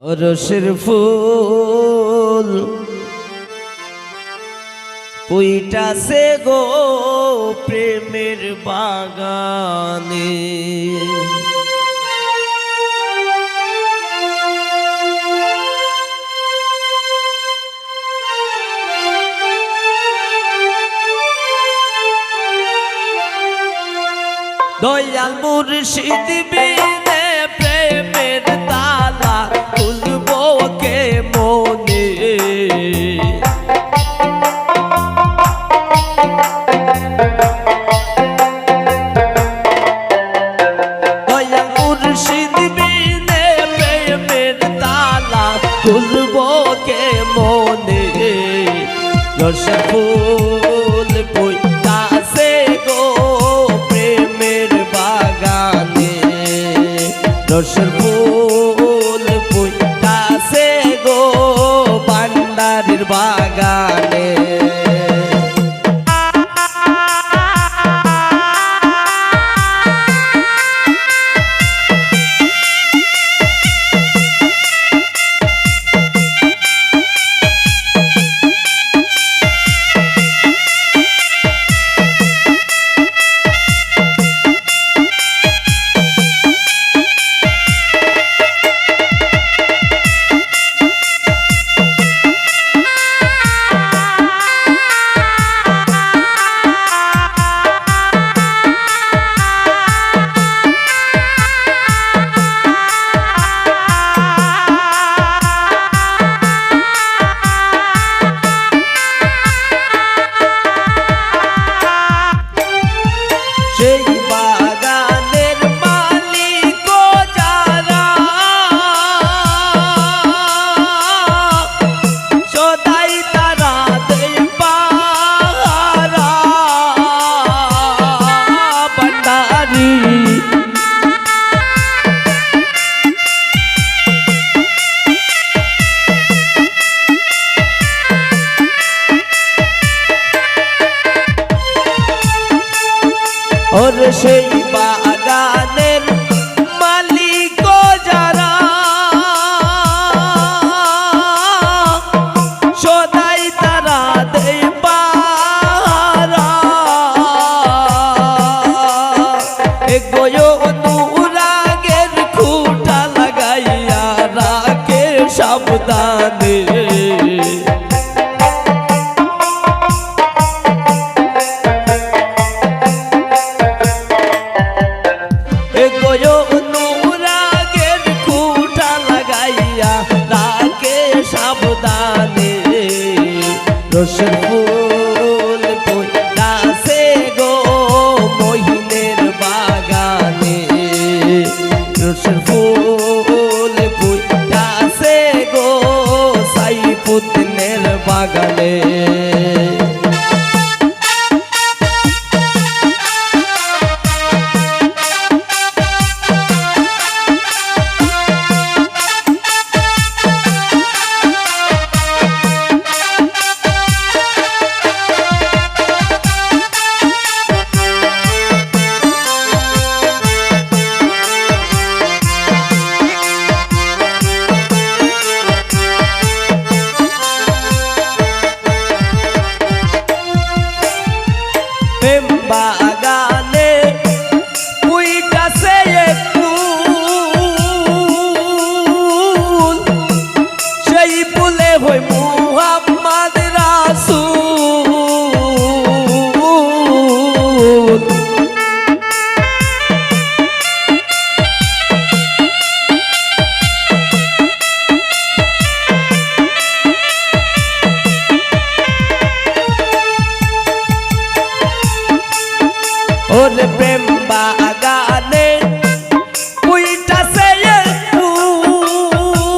রসের ফুল পুইটাছে গো প্রেমের বাগানে, দয়াল মুর্শিদ বিনে প্রেমের তালা খুলবো কে মনে। দয়াল মুর্শিদ বিনে প্রেমের তালা খুলবো কে মনে। রসের ফুল পুইতাছে গো প্রেমের বাগানে, রসের ফুল পুইতাছে গো ভান্ডারের বাগানে। সেই বাগানের মালিক যারা সদাই তারা দেয় পাহারা ভান্ডারি। ওর সেই বাগানের মালিক যারা সদাই তারা দেয় পাহারা, অনুরাগের খুঁটা লাগাইয়া রাখে সাবধানে। অনুরাগের খুঁটা লাগাইয়া রাখে সাবধানে। রসের ফুল পুইতাছে গো মহিনের বাগানে, রসের ফুল পুইতাছে গো সাইফুদ্দিনের বাগানে। প্রেম বাগানে পুইতাছে এক ফুল, সেই ফুলে হই মুহাম্মদ রাসূল। ওরে প্রেম বাগানে পুইতাছে এক ফুল,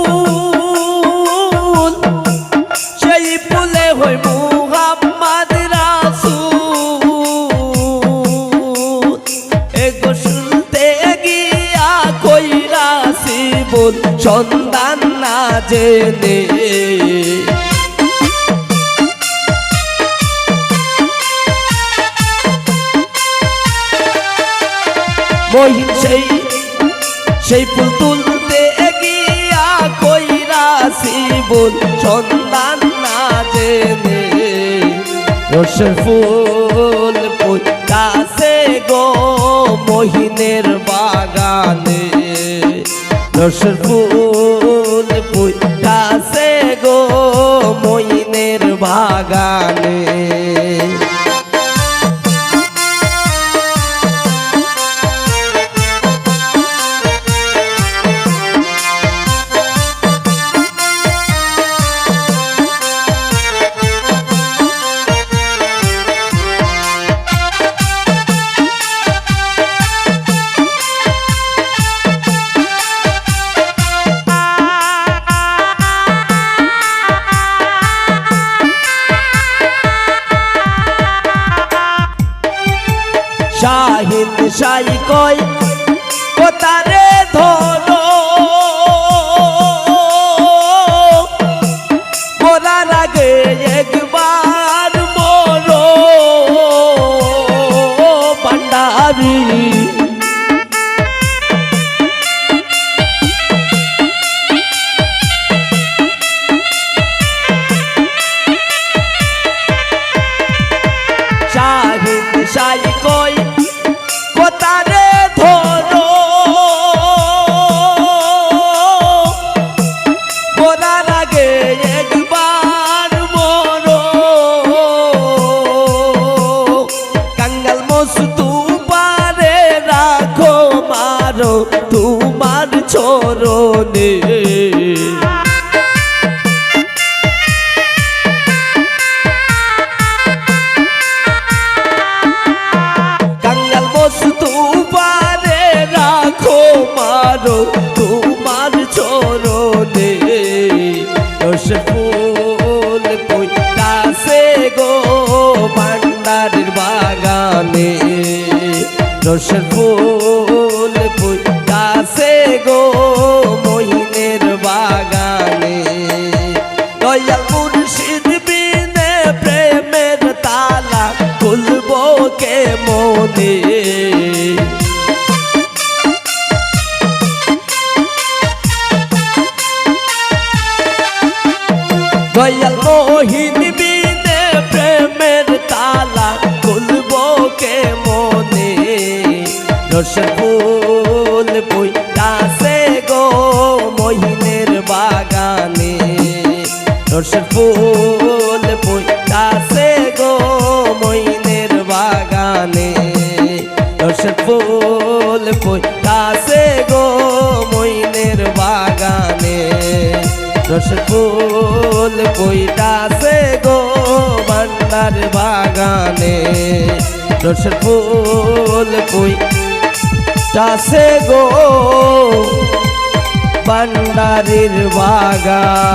সেই ফুলে হই মুহাম্মদ রাসূল। এগো শুনতে গিয়া কইরাছি বল সন্ধান না জেনে, মহিন সেই ফুল তুলতে গিয়া কই বল সন্ধান না জেনে রসের ফুল ফুটাছে গো মহিনের বাগানে রসের ফুল ফুটাছে গো মহিনের বাগানে শাহিন শাই কই কোতারে ধরো মরার আগে একবার মরো ভান্ডারি শাহিন শাই কই কোতারে ধরো মরার আগে একবার মরো কাঙ্গাল মস্তু পারে রাখো মারো তোমার চরণে মারো তোমার চরণে রসের ফুল ফুটাছে গো ভান্ডারের বাগানে রসের ফুল ফুটাছে গো মহিনের বাগানে দয়াল মুর্শিদ বিনে প্রেমের তালা খুলবো কে মনে দয়াল মোহিন বিনে প্রেমের তালা খুলবো কে মনে রসের ফুল ফুটাছে গো মহিনের বাগানে রসের ফুল ফুটাছে গো মহিনের বাগানে রসের ফুল ফুটাছে গো মহিনের বাগানে রসের ফুল ফুটাছে গো ভান্ডার বাগানে রসের ফুল ফুটাছে গো ভান্ডারের বাগানে।